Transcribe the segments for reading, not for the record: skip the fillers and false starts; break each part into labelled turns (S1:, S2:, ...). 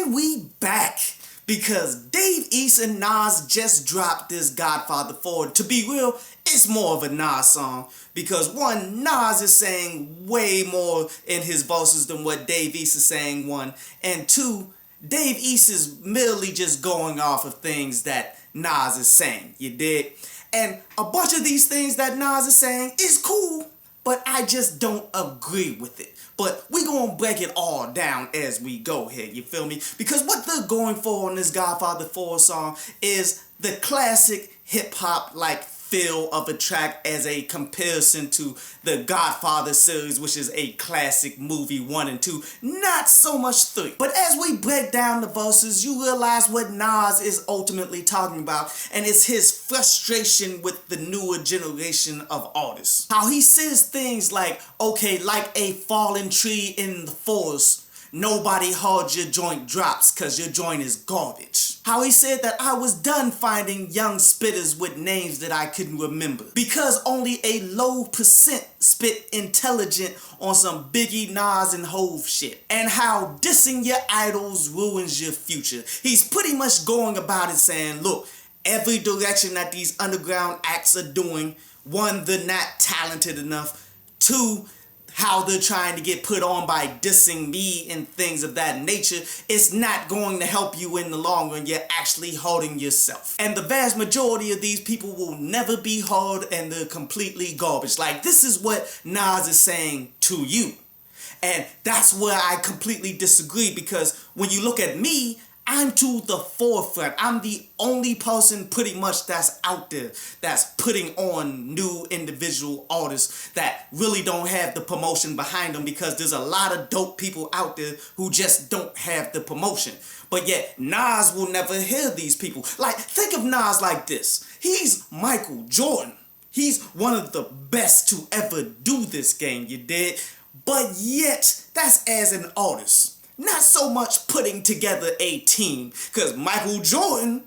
S1: And we back because Dave East and Nas just dropped this Godfather 4. To be real, it's more of a Nas song because one, Nas is saying way more in his verses than what Dave East is saying, one. And two, Dave East is merely just going off of things that Nas is saying, you dig? And a bunch of these things that Nas is saying is cool, but I just don't agree with it. But we gonna break it all down as we go here, you feel me? Because what they're going for on this Godfather 4 song is the classic hip-hop like feel of a track as a comparison to the Godfather series, which is a classic movie 1 and 2, not so much 3. But as we break down the verses, you realize what Nas is ultimately talking about, and it's his frustration with the newer generation of artists. How he says things like, okay, like a fallen tree in the forest, nobody heard your joint drops cause your joint is garbage. How he said that I was done finding young spitters with names that I couldn't remember because only a low percent spit intelligent on some Biggie, Nas, and Hove shit. And how dissing your idols ruins your future. He's pretty much going about it saying, look, every direction that these underground acts are doing, one, they're not talented enough, two, how they're trying to get put on by dissing me and things of that nature, it's not going to help you in the long run. You're actually hurting yourself. And the vast majority of these people will never be heard and they're completely garbage. Like, this is what Nas is saying to you. And that's where I completely disagree because when you look at me, I'm to the forefront. I'm the only person pretty much that's out there that's putting on new individual artists that really don't have the promotion behind them because there's a lot of dope people out there who just don't have the promotion. But yet Nas will never hear these people. Like, think of Nas like this. He's Michael Jordan. He's one of the best to ever do this game, you dig? But yet, that's as an artist. Not so much putting together a team, because Michael Jordan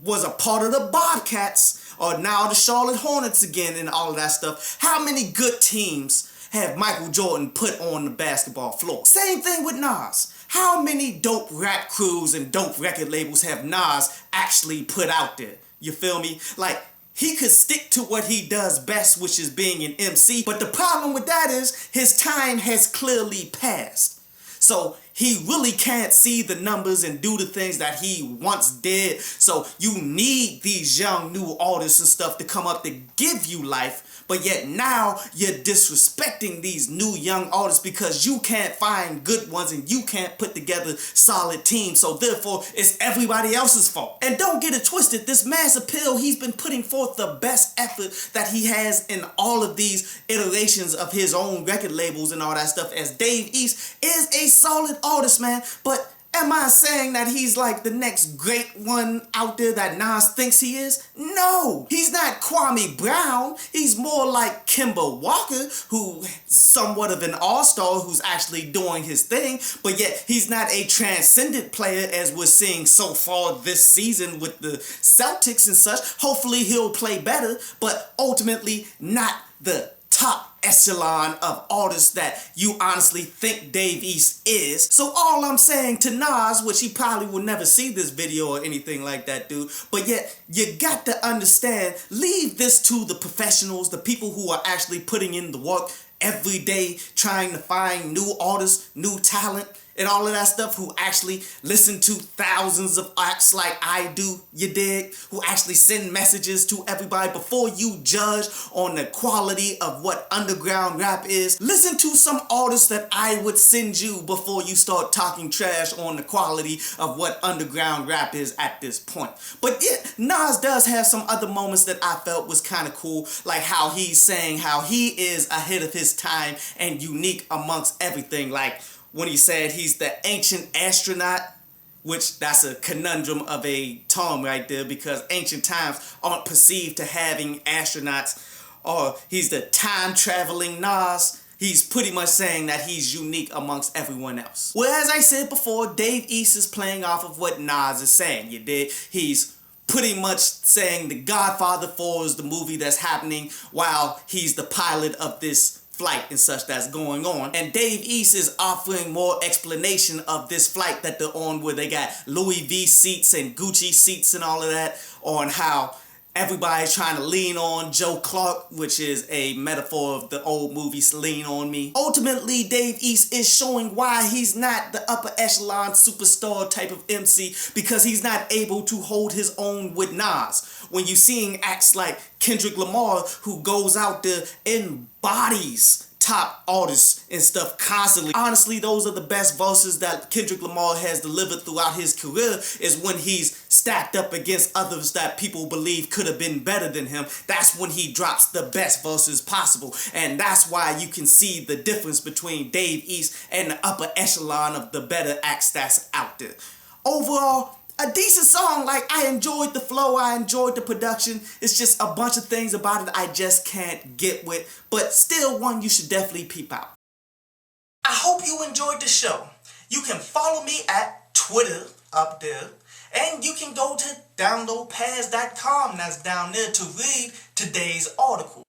S1: was a part of the Bobcats, or now the Charlotte Hornets again and all of that stuff. How many good teams have Michael Jordan put on the basketball floor? Same thing with Nas. How many dope rap crews and dope record labels have Nas actually put out there? You feel me? Like, he could stick to what he does best, which is being an MC, but the problem with that is his time has clearly passed. So he really can't see the numbers and do the things that he once did. So you need these young new artists and stuff to come up to give you life. But yet now you're disrespecting these new young artists because you can't find good ones and you can't put together solid teams. So therefore it's everybody else's fault. And don't get it twisted. This Mass Appeal, he's been putting forth the best effort that he has in all of these iterations of his own record labels and all that stuff, as Dave East is a solid artist, man. But am I saying that he's like the next great one out there that Nas thinks he is? No, he's not Kwame Brown. He's more like Kemba Walker, who's somewhat of an all-star who's actually doing his thing, but yet he's not a transcendent player as we're seeing so far this season with the Celtics and such. Hopefully he'll play better, but ultimately not the top echelon of artists that you honestly think Dave East is. So all I'm saying to Nas, which he probably will never see this video or anything like that, dude, but yet you got to understand, leave this to the professionals, the people who are actually putting in the work every day, trying to find new artists, new talent, and all of that stuff, who actually listen to thousands of acts like I do, you dig? Who actually send messages to everybody before you judge on the quality of what underground rap is. Listen to some artists that I would send you before you start talking trash on the quality of what underground rap is at this point. But yeah, Nas does have some other moments that I felt was kind of cool, like how he's saying how he is ahead of his time and unique amongst everything. Like, when he said he's the ancient astronaut, which that's a conundrum of a term right there because ancient times aren't perceived to having astronauts, or he's the time-traveling Nas. He's pretty much saying that he's unique amongst everyone else. Well, as I said before, Dave East is playing off of what Nas is saying, you dig? He's pretty much saying The Godfather 4 is the movie that's happening while he's the pilot of this flight and such that's going on. And Dave East is offering more explanation of this flight that they're on, where they got Louis V seats and Gucci seats and all of that, on how everybody's trying to lean on Joe Clark, which is a metaphor of the old movie Lean On Me. Ultimately, Dave East is showing why he's not the upper echelon superstar type of MC, because he's not able to hold his own with Nas. When you seeing acts like Kendrick Lamar, who goes out there and embodies top artists and stuff constantly. Honestly, those are the best verses that Kendrick Lamar has delivered throughout his career, is when he's stacked up against others that people believe could have been better than him. That's when he drops the best verses possible. And that's why you can see the difference between Dave East and the upper echelon of the better acts that's out there. Overall, a decent song. Like, I enjoyed the flow, I enjoyed the production. It's just a bunch of things about it I just can't get with, but still one you should definitely peep out. I hope you enjoyed the show. You can follow me at Twitter up there, and you can go to downloadpads.com, that's down there, to read today's article.